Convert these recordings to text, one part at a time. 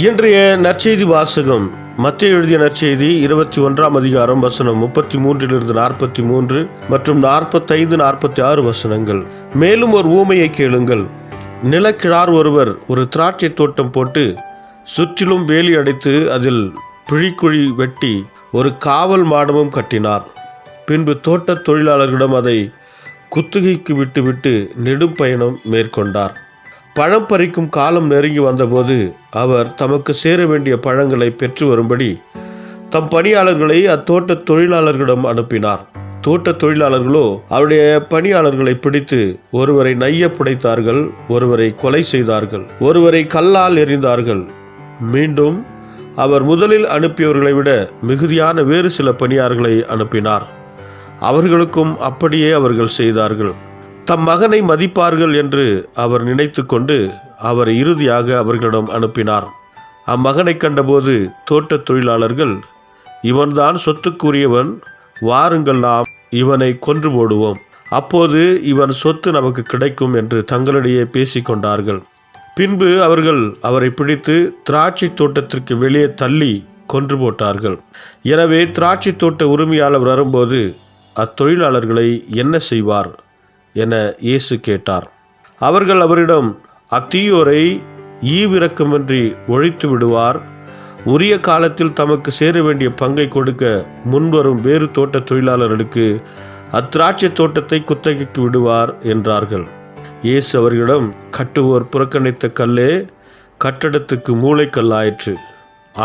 இன்றைய நற்செய்தி வாசகம் மத்தேயு எழுதிய நற்செய்தி 21ஆம் அதிகாரம் வசனம் 33 43 மற்றும் 45-46 வசனங்கள். மேலும் ஒரு ஊமையை கேளுங்கள். நிலக்கிழார் ஒருவர் ஒரு திராட்சை தோட்டம் போட்டு சுற்றிலும் வேலி அடைத்து அதில் பிழிக்குழி வெட்டி ஒரு காவல் மாடமும் கட்டினார். பின்பு தோட்ட தொழிலாளர்களிடம் அதை குத்தகைக்கு விட்டுவிட்டு நெடும் பயணம் மேற்கொண்டார். பழம் பறிக்கும் காலம் நெருங்கி வந்தபோது அவர் தமக்கு சேர வேண்டிய பழங்களை பெற்று வரும்படி தம் பணியாளர்களை அத்தோட்ட தொழிலாளர்களிடம் அனுப்பினார். தோட்ட தொழிலாளர்களோ அவருடைய பணியாளர்களை பிடித்து ஒருவரை நைய புடைத்தார்கள், ஒருவரை கொலை செய்தார்கள், ஒருவரை கல்லால் எறிந்தார்கள். மீண்டும் அவர் முதலில் அனுப்பியவர்களை விட மிகுதியான வேறு சில பணியாளர்களை அனுப்பினார். அவர்களுக்கும் அப்படியே அவர்கள் செய்தார்கள். தம் மகனை மதிப்பார்கள் என்று அவர் நினைத்து கொண்டு அவரை இறுதியாக அவர்களிடம் அனுப்பினார். அம்மகனை கண்டபோது தோட்ட தொழிலாளர்கள், இவன்தான் சொத்துக்குரியவன், வாருங்கள் நாம் இவனை கொன்று போடுவோம், அப்போது இவன் சொத்து நமக்கு கிடைக்கும் என்று தங்களிடையே பேசிக்கொண்டார்கள். பின்பு அவர்கள் அவரை பிடித்து திராட்சை தோட்டத்திற்கு வெளியே தள்ளி கொன்று போட்டார்கள். எனவே திராட்சை தோட்ட உரிமையாளர் வரும்போது அத்தொழிலாளர்களை என்ன செய்வார் என இயேசு கேட்டார். அவர்கள் அவரிடம், அத்தீயோரை ஈவிரக்கமின்றி ஒழித்து விடுவார், உரிய காலத்தில் தமக்கு சேர வேண்டிய பங்கை கொடுக்க முன்வரும் வேறு தோட்ட தொழிலாளர்களுக்கு அத்திராட்சை தோட்டத்தை குத்தகைக்கு விடுவார் என்றார்கள். இயேசு அவர்களிடம், கட்டுவோர் புறக்கணித்த கல்லே கட்டடத்துக்கு மூளைக்கல்லாயிற்று.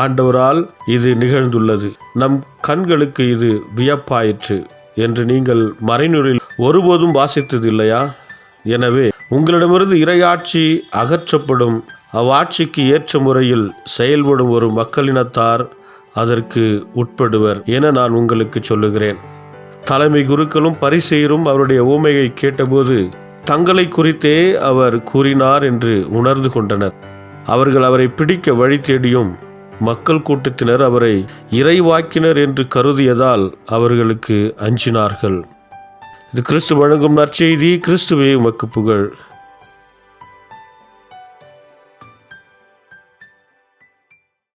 ஆண்டவரால் இது நிகழ்ந்துள்ளது, நம் கண்களுக்கு இது வியப்பாயிற்று என்று நீங்கள் மறைநூலில் ஒருபோதும் வாசித்ததில்லையா? எனவே உங்களிடமிருந்து இறையாட்சி அகற்றப்படும், அவ்வாட்சிக்கு ஏற்ற முறையில் செயல்படும் ஒரு மக்களினத்தார் அதற்கு உட்படுவர் என நான் உங்களுக்கு சொல்லுகிறேன். தலைமை குருக்களும் பரிசேயரும் அவருடைய ஊமையை கேட்டபோது தங்களை குறித்தே அவர் கூறினார் என்று உணர்ந்து கொண்டனர். அவர்கள் அவரை பிடிக்க வழி தேடியும் மக்கள் கூட்டத்தினர் அவரை இறைவாக்கினர் என்று கருதியதால் அவர்களுக்கு அஞ்சினார்கள். இது கிறிஸ்து வழங்கும் நற்செய்தி. கிறிஸ்துவே உமக்கு புகழ்.